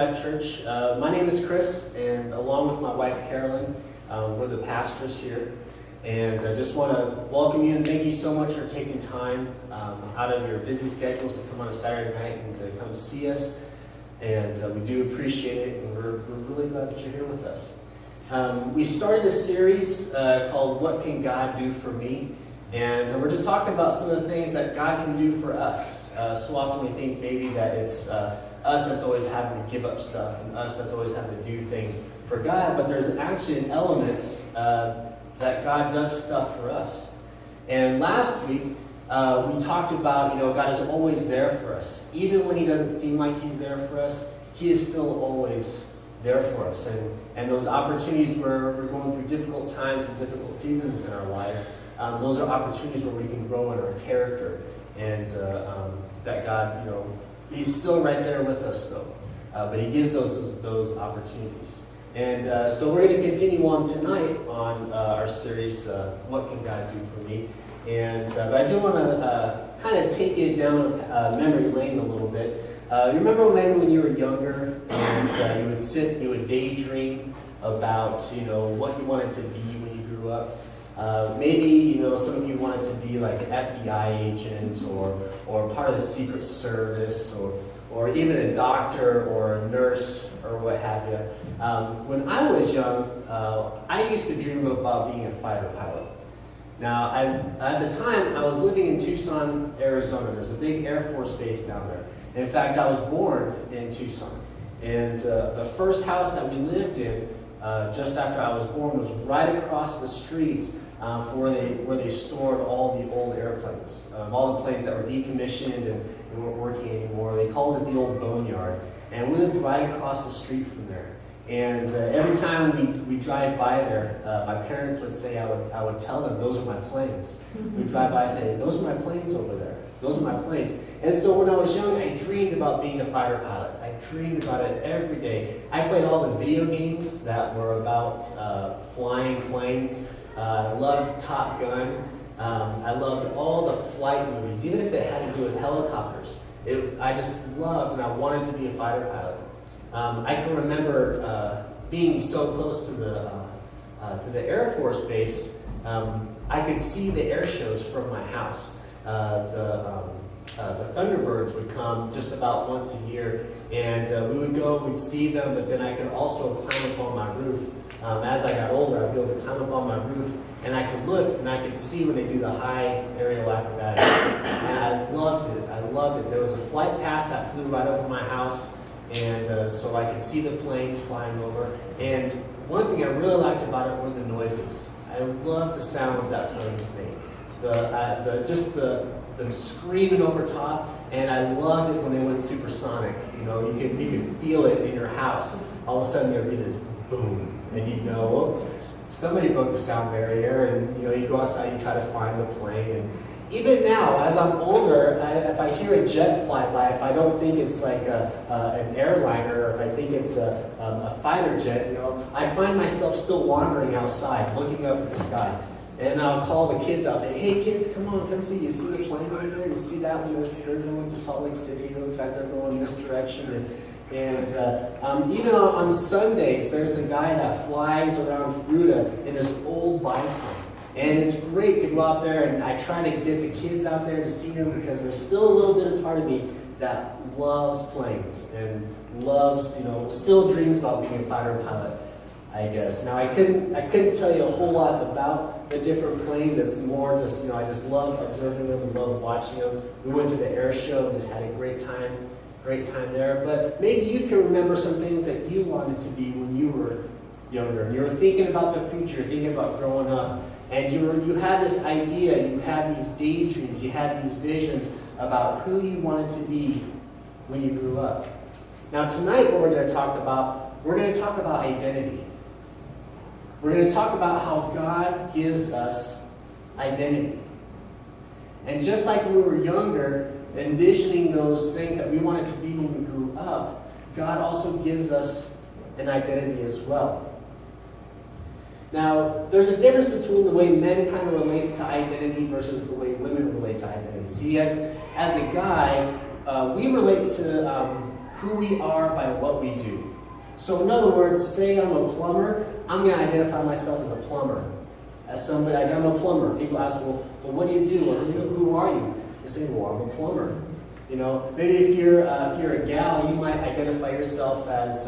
Life Church. My name is Chris, and along with my wife Carolyn, we're the pastors here. And I just want to welcome you and thank you so much for taking time out of your busy schedules to come on a Saturday night and to come see us. And we do appreciate it, and we're really glad that you're here with us. We started a series called What Can God Do For Me? And we're just talking about some of the things that God can do for us. So often we think maybe that it's us that's always having to give up stuff and us that's always having to do things for God, but there's actually an element that God does stuff for us. And last week, we talked about, God is always there for us. Even when He doesn't seem like He's there for us, He is still always there for us. And those opportunities where we're going through difficult times and difficult seasons in our lives, those are opportunities where we can grow in our character. And that God, He's still right there with us, though. But He gives those opportunities. And so we're going to continue on tonight on our series, What Can God Do For Me? And but I do want to kind of take you down memory lane a little bit. You remember maybe when you were younger and you would sit, you would daydream about, what you wanted to be when you grew up. Maybe, some of you wanted to be like an FBI agent or part of the Secret Service or even a doctor or a nurse or what have you. When I was young, I used to dream about being a fighter pilot. Now, at the time, I was living in Tucson, Arizona. There's a big Air Force base down there. In fact, I was born in Tucson. And the first house that we lived in, just after I was born, was right across the street from where they stored all the old airplanes. All the planes that were decommissioned and weren't working anymore. They called it the old boneyard. And we lived right across the street from there. And every time we drive by there, my parents would say, I would tell them, those are my planes. We'd drive by and say, those are my planes over there. Those are my planes. And so when I was young, I dreamed about being a fighter pilot. I dreamed about it every day. I played all the video games that were about flying planes. I loved Top Gun. I loved all the flight movies, even if it had to do with helicopters. I just loved and I wanted to be a fighter pilot. I can remember being so close to the Air Force base. I could see the air shows from my house. The Thunderbirds would come just about once a year, and we would go, we'd see them, but then I could also climb up on my roof. As I got older, I'd be able to climb up on my roof, and I could look, and I could see when they do the high aerial acrobatics. And I loved it. I loved it. There was a flight path that flew right over my house, and so I could see the planes flying over. And one thing I really liked about it were the noises. I loved the sounds that planes make. Them screaming over top, and I loved it when they went supersonic. You could feel it in your house. All of a sudden there'd be this boom, and you'd know, oh, somebody broke the sound barrier, and you go outside, you try to find the plane. And even now, as I'm older, if I hear a jet fly by, if I don't think it's like an airliner, or if I think it's a fighter jet, I find myself still wandering outside, looking up at the sky. And I'll call the kids out and say, hey kids, come on, come see. You see the plane over there? You see that one? They're going to Salt Lake City. It looks like they're going this direction. And even on Sundays, there's a guy that flies around Fruta in this old biplane. And it's great to go out there, and I try to get the kids out there to see them because there's still a little bit of part of me that loves planes and loves, still dreams about being a fighter pilot, I guess. Now, I couldn't tell you a whole lot about the different planes. It's more just, I just love observing them and love watching them. We went to the air show and just had a great time there. But maybe you can remember some things that you wanted to be when you were younger. And you were thinking about the future, thinking about growing up. And you had this idea, you had these daydreams, you had these visions about who you wanted to be when you grew up. Now tonight what we're going to talk about identity. We're going to talk about how God gives us identity. And just like when we were younger, envisioning those things that we wanted to be when we grew up, God also gives us an identity as well. Now, there's a difference between the way men kind of relate to identity versus the way women relate to identity. See, as a guy, we relate to who we are by what we do. So in other words, say I'm a plumber, I'm going to identify myself as a plumber. As somebody, like I'm a plumber. People ask, well, what do you do? Or who are you? You say, well, I'm a plumber. You know, maybe if you're a gal, you might identify yourself as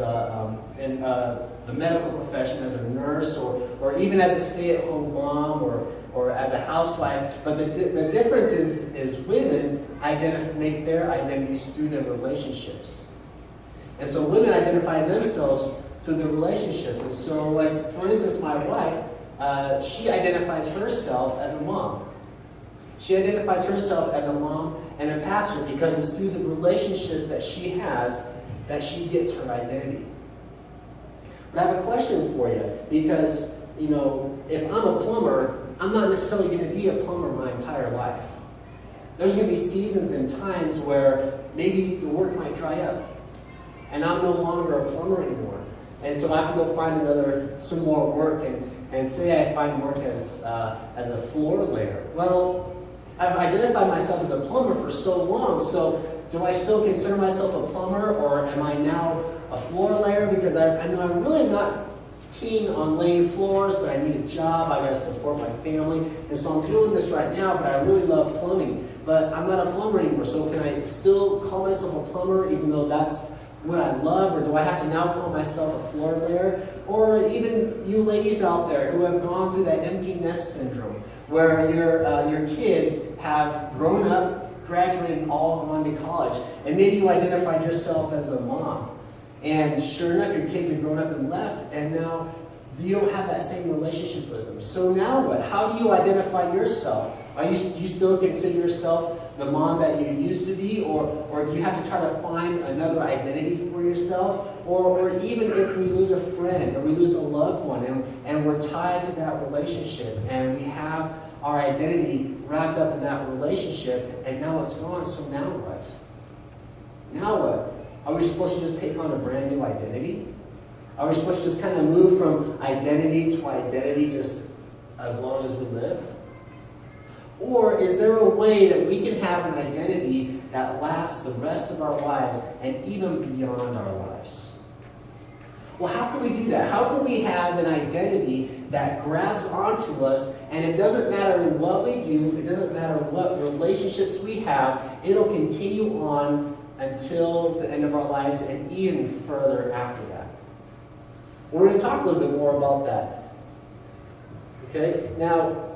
in the medical profession as a nurse, or even as a stay-at-home mom, or as a housewife. But the difference is women make their identities through their relationships. And so women identify themselves through their relationships. And so, like, for instance, my wife, she identifies herself as a mom. She identifies herself as a mom and a pastor because it's through the relationships that she has that she gets her identity. But I have a question for you because, you know, if I'm a plumber, I'm not necessarily going to be a plumber my entire life. There's going to be seasons and times where maybe the work might dry up and I'm no longer a plumber anymore. And so I have to go find some more work and say I find work as a floor layer. Well, I've identified myself as a plumber for so long, so do I still consider myself a plumber, or am I now a floor layer? Because I know I'm really not keen on laying floors, but I need a job, I gotta support my family, and so I'm doing this right now, but I really love plumbing. But I'm not a plumber anymore, so can I still call myself a plumber even though that's what I love, or do I have to now call myself a floor layer? Or even you ladies out there who have gone through that empty nest syndrome, where your kids have grown up, graduated, and all gone to college. And maybe you identified yourself as a mom. And sure enough, your kids have grown up and left, and now you don't have that same relationship with them. So now what? How do you identify yourself? Do you still consider yourself the mom that you used to be? Or do you have to try to find another identity for yourself? Or even if we lose a friend or we lose a loved one and we're tied to that relationship and we have our identity wrapped up in that relationship and now it's gone, so now what? Now what? Are we supposed to just take on a brand new identity? Are we supposed to just kind of move from identity to identity just as long as we live? Or is there a way that we can have an identity that lasts the rest of our lives and even beyond our lives? Well, how can we do that? How can we have an identity that grabs onto us and it doesn't matter what we do, it doesn't matter what relationships we have, it'll continue on until the end of our lives and even further after that? We're going to talk a little bit more about that. Okay? Now,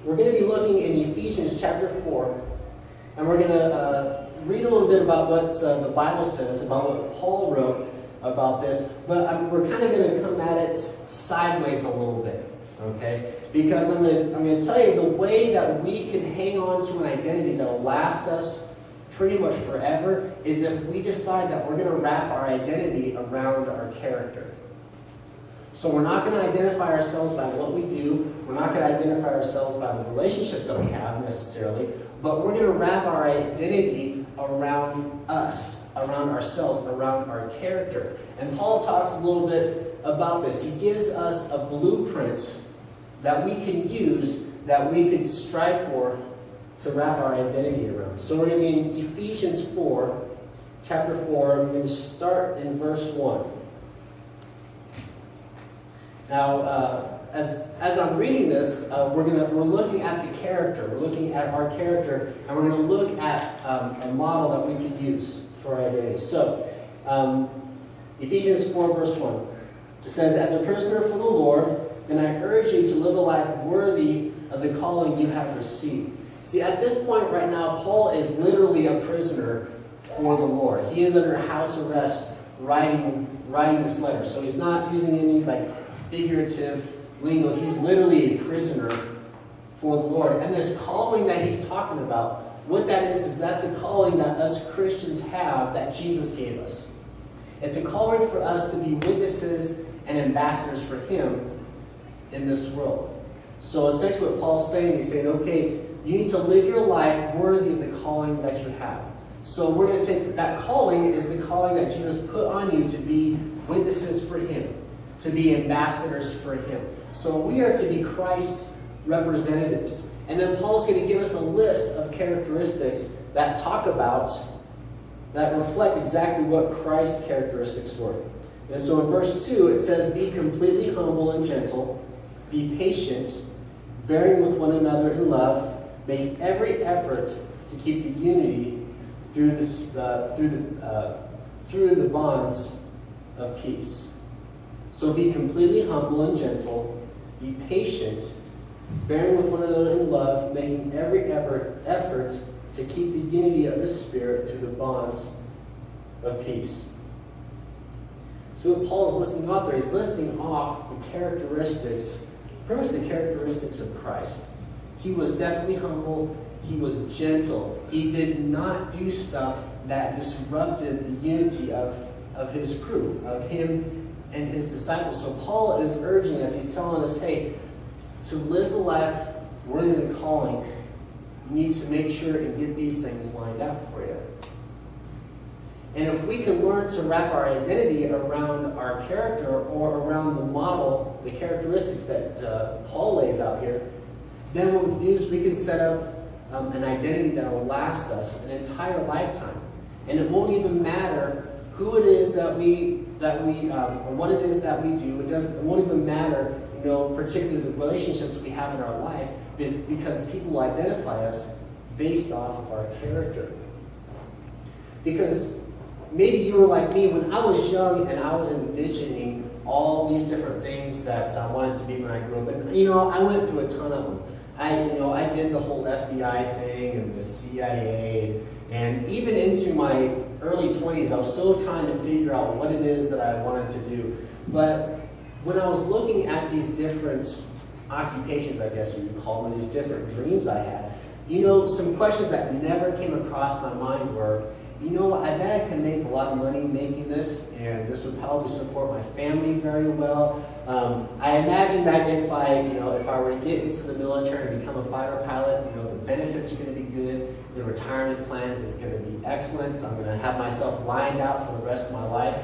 we're going to be looking in Ephesians chapter 4, and we're going to read a little bit about what the Bible says, about what Paul wrote about this, but we're kind of going to come at it sideways a little bit, okay? Because I'm going to tell you the way that we can hang on to an identity that will last us pretty much forever is if we decide that we're going to wrap our identity around our character. So we're not going to identify ourselves by what we do. We're not going to identify ourselves by the relationships that we have necessarily, but we're going to wrap our identity around us, around ourselves, around our character. And Paul talks a little bit about this. He gives us a blueprint that we can use, that we could strive for to wrap our identity around. So we're going to be in Ephesians 4, chapter 4, and we're going to start in verse 1. Now, as I'm reading this, we're looking at the character. We're looking at our character, and we're going to look at a model that we can use for our identity. So, Ephesians 4, verse 1. It says, "As a prisoner for the Lord, then I urge you to live a life worthy of the calling you have received." See, at this point right now, Paul is literally a prisoner for the Lord. He is under house arrest writing this letter. So he's not using any figurative lingo. He's literally a prisoner for the Lord. And this calling that he's talking about, what that is that's the calling that us Christians have that Jesus gave us. It's a calling for us to be witnesses and ambassadors for him in this world. So essentially what Paul's saying, he's saying, okay, you need to live your life worthy of the calling that you have. So we're going to take that calling is the calling that Jesus put on you to be witnesses for him, to be ambassadors for him. So we are to be Christ's representatives. And then Paul's going to give us a list of characteristics that talk about that reflect exactly what Christ's characteristics were. And so in verse 2, it says, "Be completely humble and gentle, be patient, bearing with one another in love, make every effort to keep the unity through the bonds of peace." So be completely humble and gentle, be patient, bearing with one another in love, making every effort to keep the unity of the Spirit through the bonds of peace. So what Paul is listing off there, he's listing off the characteristics, pretty much the characteristics of Christ. He was definitely humble. He was gentle. He did not do stuff that disrupted the unity of his crew, of him and his disciples. So Paul is urging us, he's telling us, hey, to live a life worthy of the calling, you need to make sure and get these things lined up for you. And if we can learn to wrap our identity around our character or around the model, the characteristics that Paul lays out here, then what we do is we can set up an identity that will last us an entire lifetime. And it won't even matter who it is that we or what it is that we do. It won't even matter, particularly the relationships we have in our life, because people identify us based off of our character. Because maybe you were like me when I was young and I was envisioning all these different things that I wanted to be when I grew up. And I went through a ton of them. I did the whole FBI thing and the CIA, and even into my early 20s, I was still trying to figure out what it is that I wanted to do. But when I was looking at these different occupations, I guess you would call them, these different dreams I had, some questions that never came across my mind were, I bet I can make a lot of money making this, and this would probably support my family very well. I imagine that if I were to get into the military and become a fighter pilot, the benefits are going to be good, the retirement plan is going to be excellent, so I'm going to have myself lined out for the rest of my life.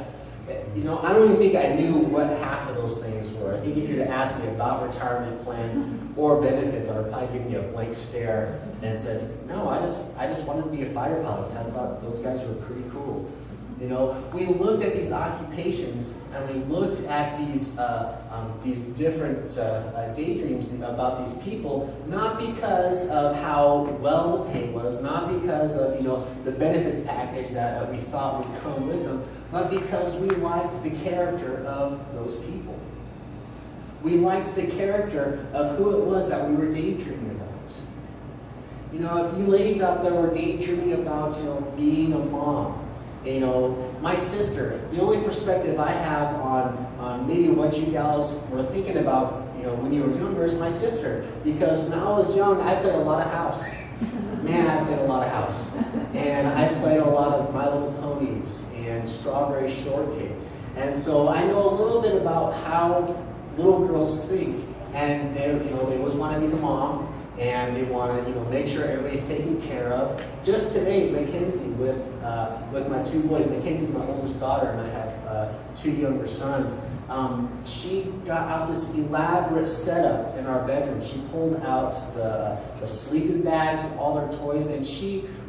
I don't even think I knew what half of those things were. I think if you were to ask me about retirement plans or benefits, I would probably give you a blank stare and said, no, I just wanted to be a fighter pilot because I thought those guys were pretty cool. We looked at these occupations and we looked at these different daydreams about these people, not because of how well the pay was, not because of the benefits package that we thought would come with them, but because we liked the character of those people. We liked the character of who it was that we were daydreaming about. If you ladies out there were daydreaming about being a mom, my sister, the only perspective I have on maybe what you gals were thinking about, when you were younger is my sister. Because when I was young, I played a lot of house. Man, I played a lot of house. And I played a lot of My Little Ponies and Strawberry Shortcake. And so I know a little bit about how little girls think. And they always want to be the mom. And they want to, make sure everybody's taken care of. Just today, Mackenzie, with my two boys, Mackenzie's my oldest daughter, and I have two younger sons. She got out this elaborate setup in our bedroom. She pulled out the sleeping bags and all their toys, and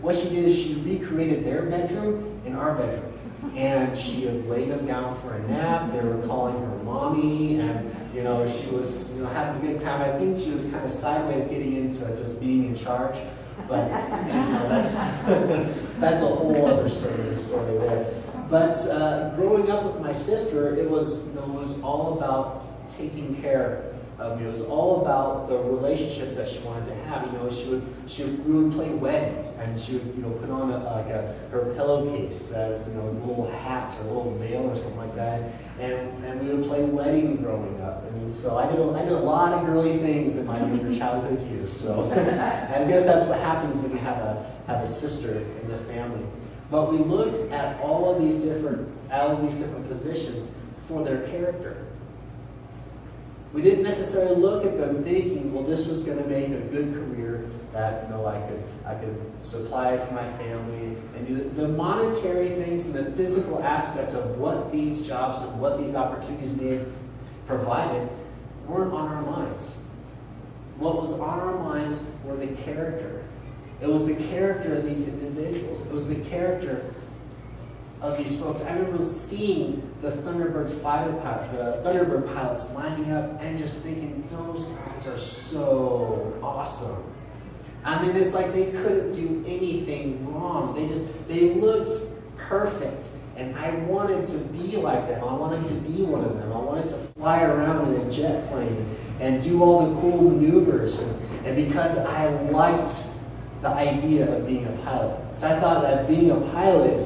what she did is she recreated their bedroom in our bedroom. And she had laid them down for a nap. They were calling her mommy, and she was having a good time. I think she was kind of sideways getting into just being in charge, but that's a whole other story there. But growing up with my sister, it was all about taking care of me. It was all about the relationships that she wanted to have. We would play wedding, and she would put on her pillowcase as a little hat or a little veil or something like that, and we would play wedding growing up. And so I did a lot of girly things in my younger childhood years. So I guess that's what happens when you have a sister in the family. But we looked at all of these different positions for their character. We didn't necessarily look at them thinking, well, this was going to make a good career that I could supply for my family and do the monetary things and the physical aspects of what these jobs and what these opportunities may have provided weren't on our minds. What was on our minds were the character. It was the character of these individuals. It was the character of these folks. I remember seeing the Thunderbird pilots lining up and just thinking, those guys are so awesome. I mean, it's like they couldn't do anything wrong. They looked perfect. And I wanted to be like them. I wanted to be one of them. I wanted to fly around in a jet plane and do all the cool maneuvers. And because I liked the idea of being a pilot. So I thought that being a pilot,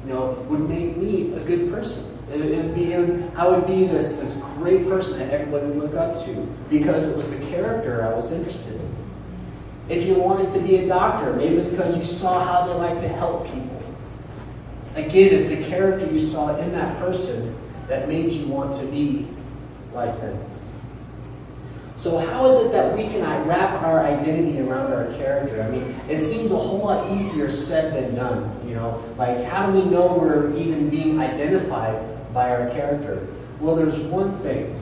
would make me a good person. I would be this great person that everybody would look up to because it was the character I was interested in. If you wanted to be a doctor, maybe it's because you saw how they like to help people. Again, it's the character you saw in that person that made you want to be like them. So how is it that we can wrap our identity around our character? I mean, it seems a whole lot easier said than done. Like how do we know we're even being identified by our character? Well, there's one thing.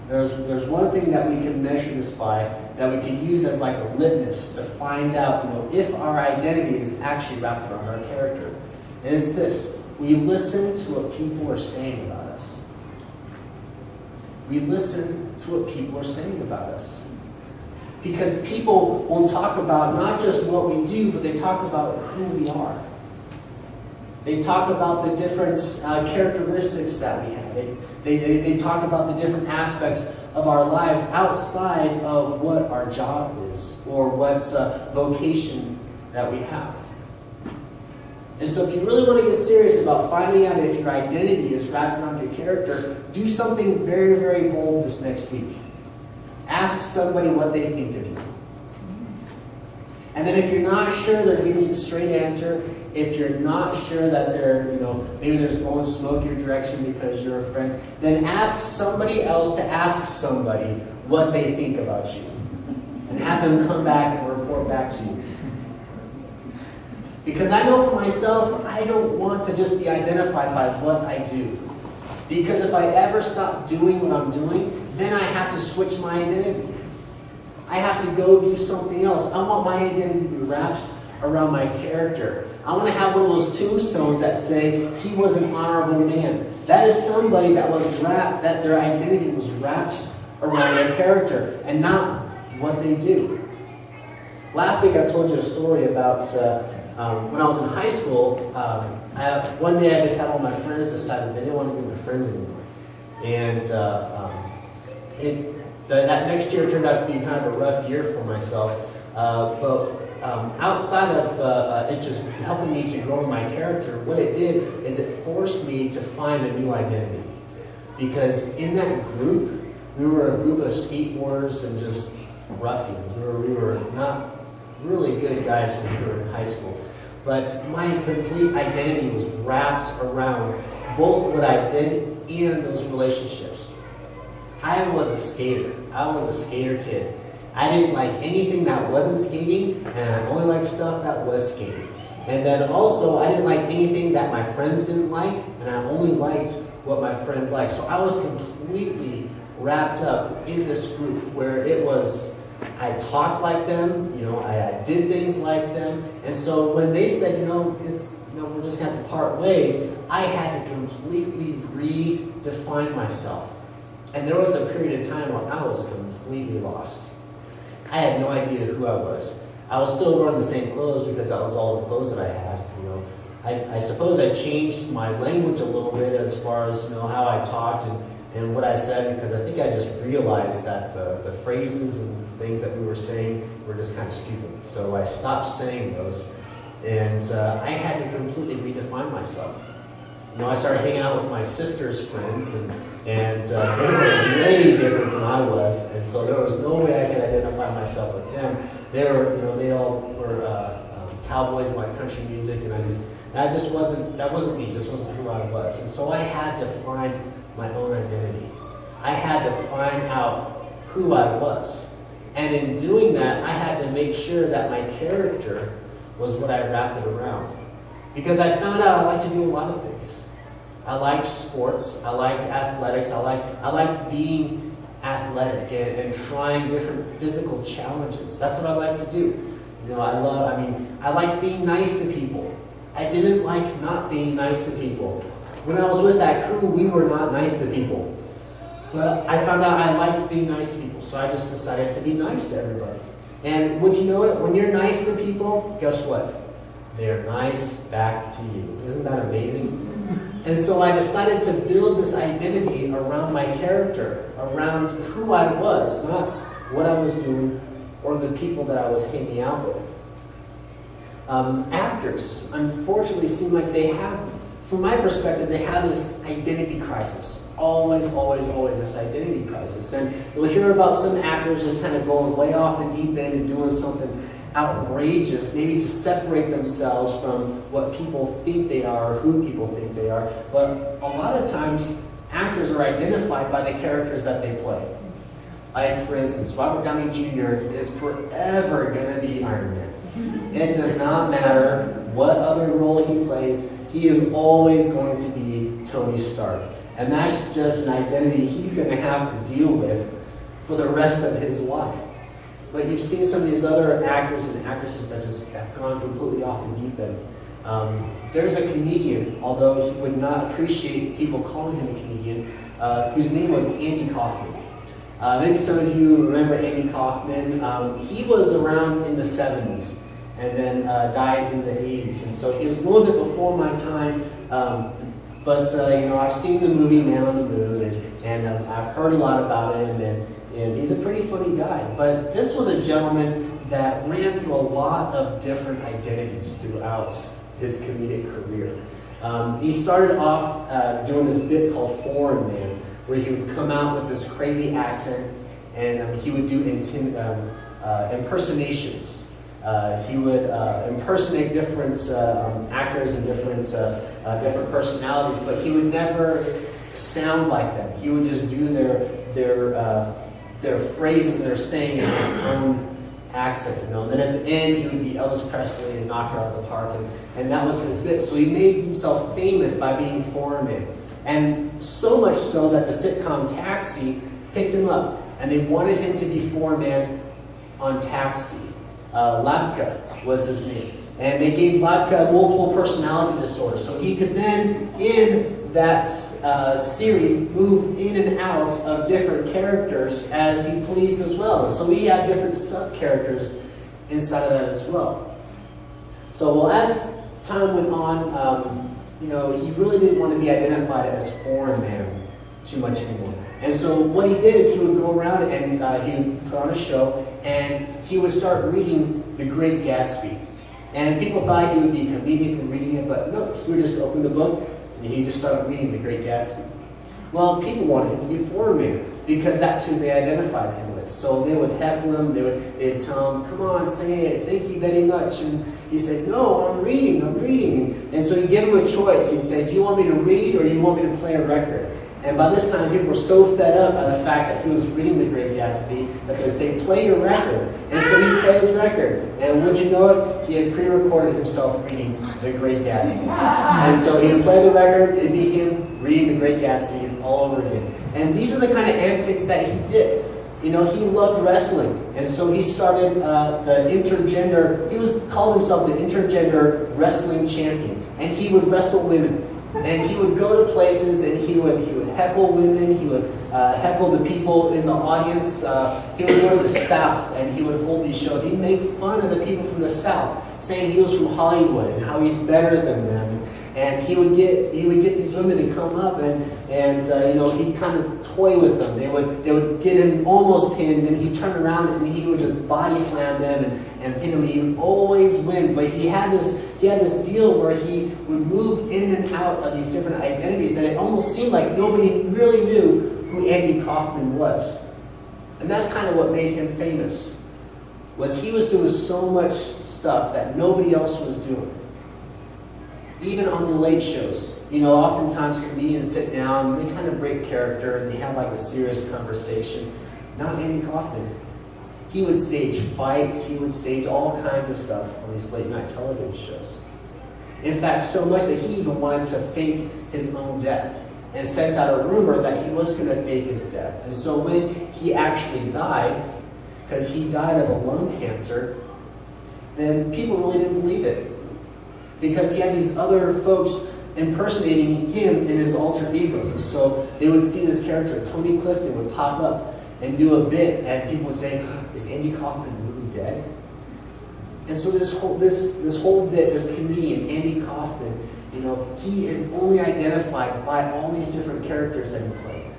There's one thing that we can measure this by, that we can use as like a litmus to find out, if our identity is actually wrapped around our character. And it's this: we listen to what people are saying about us. We listen to what people are saying about us. Because people will talk about not just what we do, but they talk about who we are. They talk about the different characteristics that we have. They talk about the different aspects of our lives outside of what our job is or what vocation that we have. And so if you really want to get serious about finding out if your identity is wrapped around your character, do something very, very bold this next week. Ask somebody what they think of you. And then if you're not sure they're giving you the straight answer, if you're not sure that they're, maybe there's blowing smoke your direction because you're a friend, then ask somebody else to ask somebody what they think about you. And have them come back and report back to you. Because I know for myself, I don't want to just be identified by what I do. Because if I ever stop doing what I'm doing, then I have to switch my identity. I have to go do something else. I want my identity to be wrapped around my character. I want to have one of those tombstones that say, he was an honorable man. That is somebody that was wrapped, that their identity was wrapped around their character and not what they do. Last week I told you a story about when I was in high school. One day I just had all my friends decide that they didn't want to be my friends anymore. And that next year turned out to be kind of a rough year for myself. But outside of it just helping me to grow my character, what it did is it forced me to find a new identity. Because in that group, we were a group of skateboarders and just ruffians. We were not really good guys when we were in high school. But my complete identity was wrapped around both what I did and those relationships. I was a skater. I was a skater kid. I didn't like anything that wasn't skating, and I only liked stuff that was skating. And then also, I didn't like anything that my friends didn't like, and I only liked what my friends liked. So I was completely wrapped up in this group where it was, I talked like them, I did things like them. And so when they said, we're just going to have to part ways, I had to completely redefine myself. And there was a period of time where I was completely lost. I had no idea who I was. I was still wearing the same clothes because that was all the clothes that I had. I suppose I changed my language a little bit as far as how I talked and what I said, because I think I just realized that the phrases and things that we were saying were just kind of stupid. So I stopped saying those, and I had to completely redefine myself. I started hanging out with my sister's friends, and they were way different than I was, and so there was no way I could identify myself with them. They all were cowboys and like country music, and that wasn't me, just wasn't who I was. And so I had to find my own identity. I had to find out who I was. And in doing that, I had to make sure that my character was what I wrapped it around. Because I found out I like to do a lot of things. I liked sports, I liked athletics, I like being athletic and trying different physical challenges. That's what I like to do. I liked being nice to people. I didn't like not being nice to people. When I was with that crew, we were not nice to people. But I found out I liked being nice to people, so I just decided to be nice to everybody. And would you know it? When you're nice to people, guess what? They're nice back to you. Isn't that amazing? And so I decided to build this identity around my character, around who I was, not what I was doing or the people that I was hanging out with. Actors, unfortunately, seem like they have, from my perspective, they have this identity crisis. Always this identity crisis. And you'll hear about some actors just kind of going way off the deep end and doing something outrageous, maybe to separate themselves from what people think they are or who people think they are. But a lot of times, actors are identified by the characters that they play. Like, for instance, Robert Downey Jr. is forever going to be Iron Man. It does not matter what other role he plays, he is always going to be Tony Stark. And that's just an identity he's going to have to deal with for the rest of his life. But you've seen some of these other actors and actresses that just have gone completely off the deep end. There's a comedian, although he would not appreciate people calling him a comedian, whose name was Andy Kaufman. Maybe some of you remember Andy Kaufman. He was around in the 70s and then died in the 80s. And so he was a little bit before my time. But I've seen the movie Man on the Moon, and I've heard a lot about him, and he's a pretty funny guy. But this was a gentleman that ran through a lot of different identities throughout his comedic career. He started off doing this bit called Foreign Man, where he would come out with this crazy accent, and he would do impersonations. He would impersonate different actors and different personalities, but he would never sound like them. He would just do their phrases and their saying in his own accent. And then at the end, he would be Elvis Presley and knock her out of the park, and that was his bit. So he made himself famous by being Foreign Man, and so much so that the sitcom Taxi picked him up, and they wanted him to be Foreign Man on Taxi. Latka was his name. And they gave Latka multiple personality disorder. So he could then, in that series, move in and out of different characters as he pleased as well. So he had different sub-characters inside of that as well. So as time went on, he really didn't want to be identified as Foreign Man too much anymore. And so what he did is he would go around and he would put on a show, and he would start reading The Great Gatsby. And people thought he would be comedic in reading it, but no, he would just open the book and he just started reading The Great Gatsby. Well, people wanted him to be Foreign Man because that's who they identified him with. So they would heckle him, they'd tell him, "Come on, say it, thank you very much." And he said, "No, I'm reading. And so he'd give him a choice. He'd say, "Do you want me to read or do you want me to play a record?" And by this time, people were so fed up by the fact that he was reading The Great Gatsby that they would say, "Play your record." And so he'd play his record. And would you know it? He had pre-recorded himself reading The Great Gatsby. And so he would play the record, it'd be him reading The Great Gatsby all over again. And these are the kind of antics that he did. He loved wrestling. And so he started the intergender, called himself the intergender wrestling champion. And he would wrestle women. And he would go to places and he would heckle women, he would heckle the people in the audience. He would go to the South and he would hold these shows. He'd make fun of the people from the South, saying he was from Hollywood and how he's better than them. And he would get these women to come up and he'd kind of toy with them. They would get him almost pinned, and he'd turn around and he would just body slam them and pin them. He would always win, but he had this deal where he would move in and out of these different identities, and it almost seemed like nobody really knew who Andy Kaufman was. And that's kind of what made him famous, was he was doing so much stuff that nobody else was doing. Even on the late shows, oftentimes comedians sit down and they kind of break character and they have like a serious conversation. Not Andy Kaufman. He would stage fights, he would stage all kinds of stuff on these late night television shows. In fact, so much that he even wanted to fake his own death and sent out a rumor that he was going to fake his death. And so when he actually died, because he died of a lung cancer, then people really didn't believe it. because he had these other folks impersonating him in his alter egos. And so they would see this character, Tony Clifton, would pop up and do a bit, and people would say, is Andy Kaufman really dead? And so this whole bit, this comedian, Andy Kaufman, he is only identified by all these different characters that he played.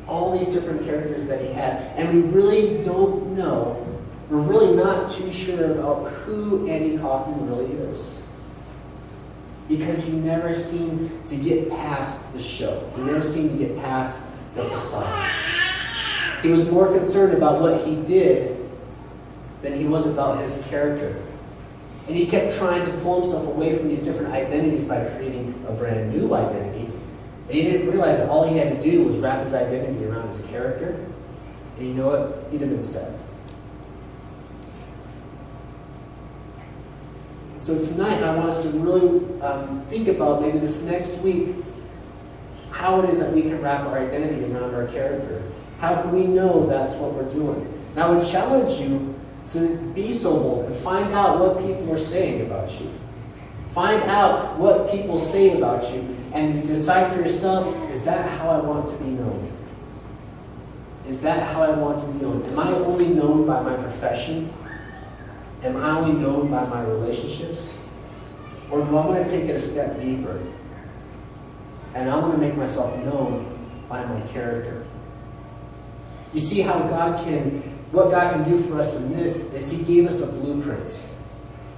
All these different characters that he had. And we really don't know, we're really not too sure about who Andy Kaufman really is. Because he never seemed to get past the show. He never seemed to get past the facade. He was more concerned about what he did than he was about his character. And he kept trying to pull himself away from these different identities by creating a brand new identity. And he didn't realize that all he had to do was wrap his identity around his character. And you know what? He'd have been set. So tonight, I want us to really think about maybe this next week how it is that we can wrap our identity around our character. How can we know that's what we're doing? And I would challenge you to be so bold and find out what people are saying about you. Find out what people say about you and decide for yourself, is that how I want to be known? Is that how I want to be known? Am I only known by my profession? Am I only known by my relationships? Or do I want to take it a step deeper? And I want to make myself known by my character. You see how what God can do for us in this is He gave us a blueprint.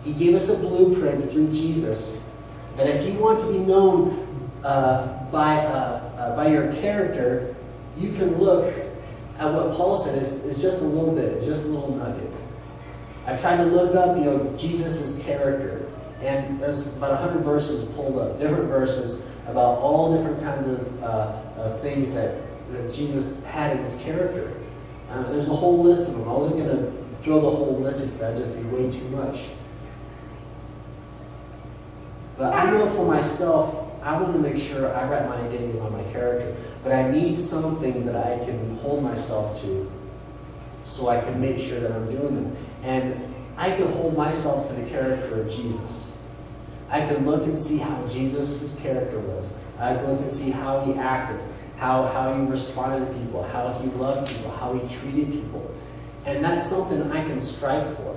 He gave us a blueprint through Jesus. That if you want to be known by your character, you can look at what Paul said is just a little bit, just a little nugget. I tried to look up, Jesus' character, and there's about 100 verses pulled up, different verses about all different kinds of things that Jesus had in his character. There's a whole list of them. I wasn't going to throw the whole list into that; just be way too much. But I know for myself, I want to make sure I wrap my identity around my character. But I need something that I can hold myself to, so I can make sure that I'm doing them. And I can hold myself to the character of Jesus. I can look and see how Jesus' character was. I can look and see how he acted, how he responded to people, how he loved people, how he treated people. And that's something I can strive for.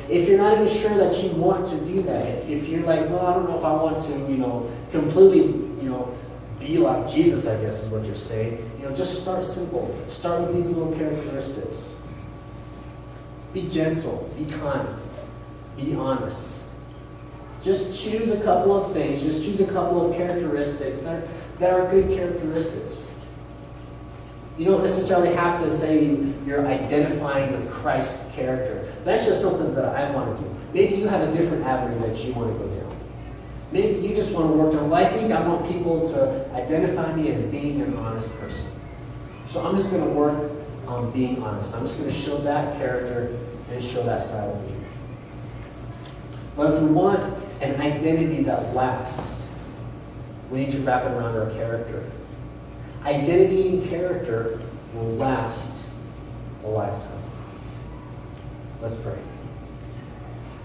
If you're not even sure that you want to do that, if you're like, well, I don't know if I want to, completely, be like Jesus, I guess is what you're saying. Just start simple. Start with these little characteristics. Be gentle. Be kind. Be honest. Just choose a couple of things. Just choose a couple of characteristics that are good characteristics. You don't necessarily have to say you're identifying with Christ's character. That's just something that I want to do. Maybe you have a different avenue that you want to go down. Maybe you just want to work on, well, I think I want people to identify me as being an honest person. So I'm just going to work on being honest. I'm just going to show that character and show that side of me. But if we want an identity that lasts, we need to wrap it around our character. Identity and character will last a lifetime. Let's pray.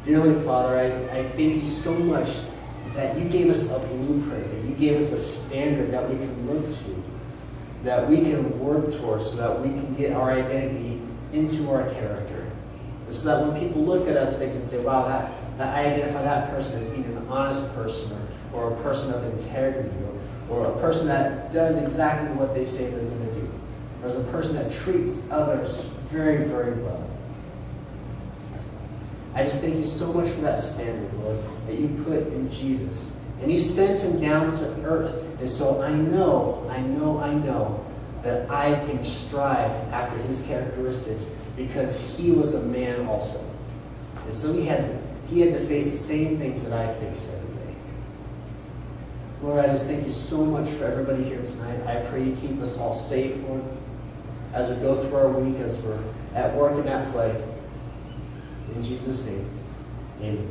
Dear Heavenly Father, I thank you so much that you gave us a blueprint, that you gave us a standard that we can look to, that we can work towards, so that we can get our identity into our character. So that when people look at us, they can say, wow, that I identify that person as being an honest person, or a person of integrity, or a person that does exactly what they say they're going to do, or as a person that treats others very, very well. I just thank you so much for that standard, Lord, that you put in Jesus. And you sent him down to earth. And so I know that I can strive after his characteristics, because he was a man also. And so he had to face the same things that I face every day. Lord, I just thank you so much for everybody here tonight. I pray you keep us all safe, Lord, as we go through our week, as we're at work and at play. In Jesus' name, amen.